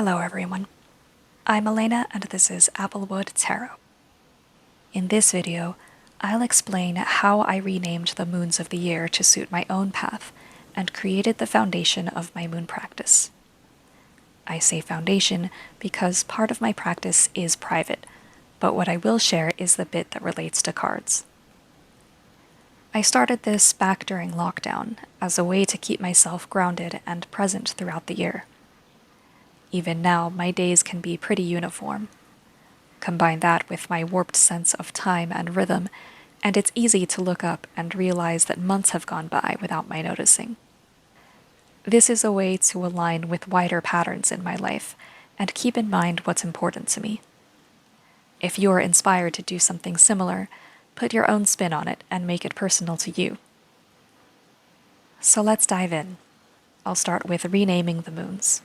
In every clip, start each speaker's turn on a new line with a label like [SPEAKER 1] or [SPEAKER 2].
[SPEAKER 1] Hello everyone, I'm Elena and this is Applewood Tarot. In this video, I'll explain how I renamed the moons of the year to suit my own path and created the foundation of my moon practice. I say foundation because part of my practice is private, but what I will share is the bit that relates to cards. I started this back during lockdown as a way to keep myself grounded and present throughout the year. Even now, my days can be pretty uniform. Combine that with my warped sense of time and rhythm, and it's easy to look up and realize that months have gone by without my noticing. This is a way to align with wider patterns in my life and keep in mind what's important to me. If you're inspired to do something similar, put your own spin on it and make it personal to you. So let's dive in. I'll start with renaming the moons.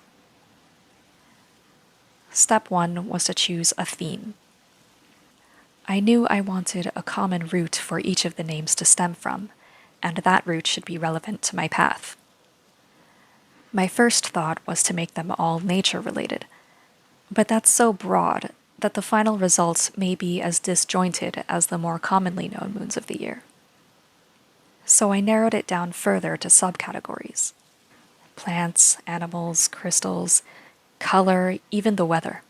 [SPEAKER 1] Step 1 was to choose a theme. I knew I wanted a common root for each of the names to stem from, and that root should be relevant to my path. My first thought was to make them all nature-related, but that's so broad that the final results may be as disjointed as the more commonly known moons of the year. So I narrowed it down further to subcategories: plants, animals, crystals, color, even the weather.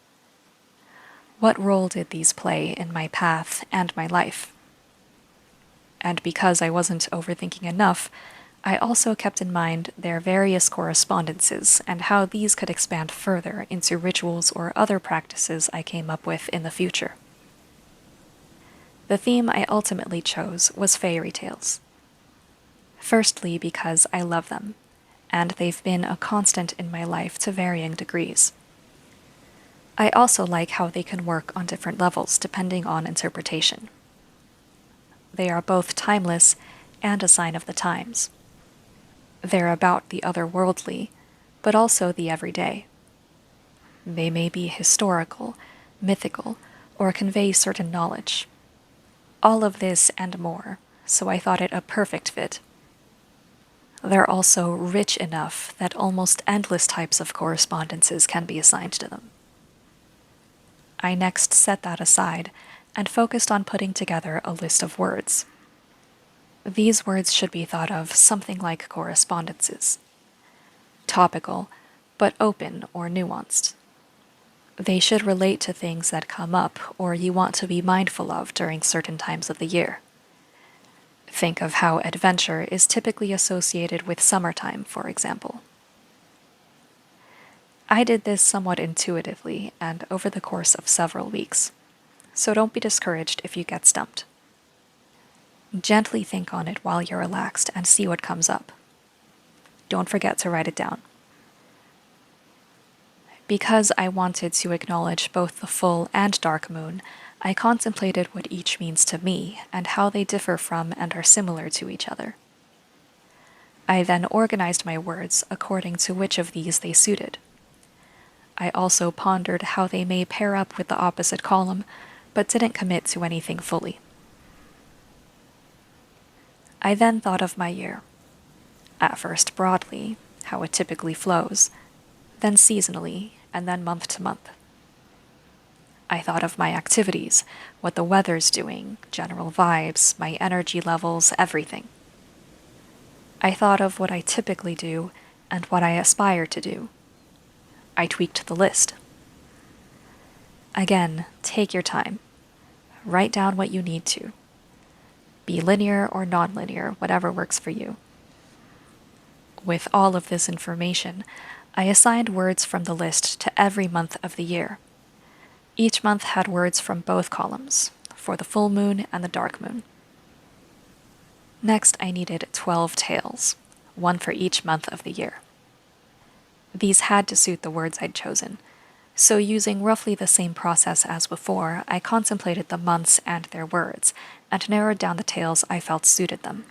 [SPEAKER 1] What role did these play in my path and my life? And because I wasn't overthinking enough, I also kept in mind their various correspondences and how these could expand further into rituals or other practices I came up with in the future. The theme I ultimately chose was fairy tales. Firstly, because I love them, and they've been a constant in my life to varying degrees. I also like how they can work on different levels depending on interpretation. They are both timeless and a sign of the times. They're about the otherworldly, but also the everyday. They may be historical, mythical, or convey certain knowledge. All of this and more, so I thought it a perfect fit. They're also rich enough that almost endless types of correspondences can be assigned to them. I next set that aside and focused on putting together a list of words. These words should be thought of something like correspondences. Topical, but open or nuanced. They should relate to things that come up or you want to be mindful of during certain times of the year. Think of how adventure is typically associated with summertime, for example. I did this somewhat intuitively and over the course of several weeks, so don't be discouraged if you get stumped. Gently think on it while you're relaxed and see what comes up. Don't forget to write it down. Because I wanted to acknowledge both the full and dark moon, I contemplated what each means to me and how they differ from and are similar to each other. I then organized my words according to which of these they suited. I also pondered how they may pair up with the opposite column, but didn't commit to anything fully. I then thought of my year. At first broadly, how it typically flows, then seasonally, and then month to month. I thought of my activities, what the weather's doing, general vibes, my energy levels, everything. I thought of what I typically do and what I aspire to do. I tweaked the list. Again, take your time. Write down what you need to. Be linear or non-linear, whatever works for you. With all of this information, I assigned words from the list to every month of the year. Each month had words from both columns, for the full moon and the dark moon. Next, I needed 12 tales, one for each month of the year. These had to suit the words I'd chosen, so using roughly the same process as before, I contemplated the months and their words, and narrowed down the tales I felt suited them.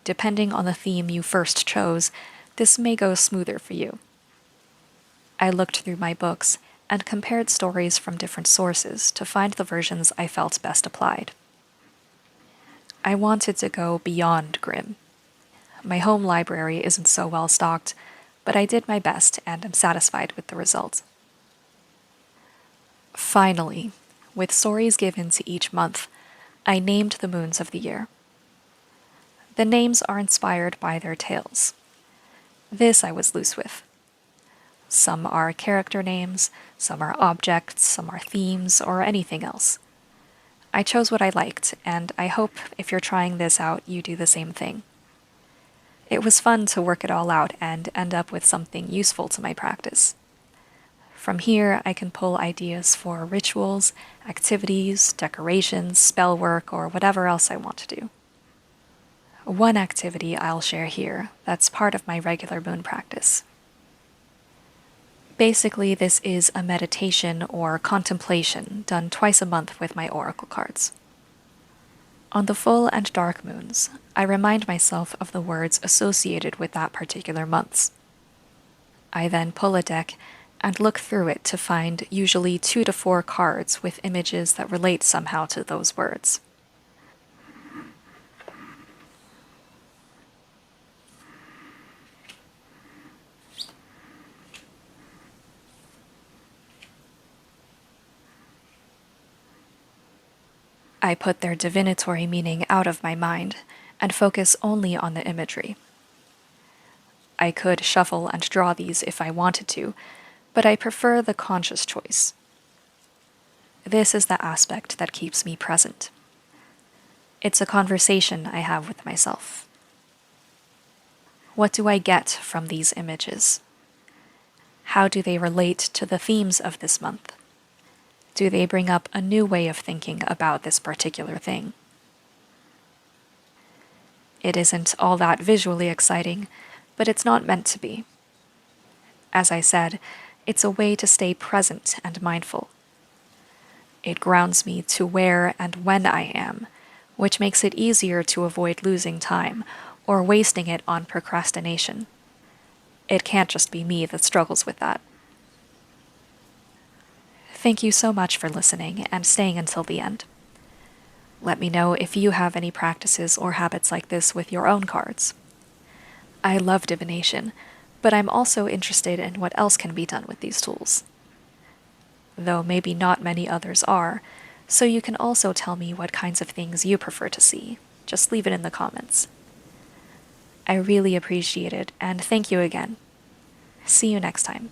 [SPEAKER 1] Depending on the theme you first chose, this may go smoother for you. I looked through my books and compared stories from different sources to find the versions I felt best applied. I wanted to go beyond grim. My home library isn't so well stocked, but I did my best and am satisfied with the result. Finally, with stories given to each month, I named the moons of the year. The names are inspired by their tales. This I was loose with. Some are character names, some are objects, some are themes, or anything else. I chose what I liked, and I hope if you're trying this out, you do the same thing. It was fun to work it all out and end up with something useful to my practice. From here, I can pull ideas for rituals, activities, decorations, spell work, or whatever else I want to do. One activity I'll share here that's part of my regular moon practice. Basically, this is a meditation or contemplation done twice a month with my oracle cards. On the full and dark moons, I remind myself of the words associated with that particular month. I then pull a deck and look through it to find usually 2 to 4 cards with images that relate somehow to those words. I put their divinatory meaning out of my mind and focus only on the imagery. I could shuffle and draw these if I wanted to, but I prefer the conscious choice. This is the aspect that keeps me present. It's a conversation I have with myself. What do I get from these images? How do they relate to the themes of this month? Do they bring up a new way of thinking about this particular thing? It isn't all that visually exciting, but it's not meant to be. As I said, it's a way to stay present and mindful. It grounds me to where and when I am, which makes it easier to avoid losing time or wasting it on procrastination. It can't just be me that struggles with that. Thank you so much for listening and staying until the end. Let me know if you have any practices or habits like this with your own cards. I love divination, but I'm also interested in what else can be done with these tools. Though maybe not many others are, so you can also tell me what kinds of things you prefer to see. Just leave it in the comments. I really appreciate it, and thank you again. See you next time.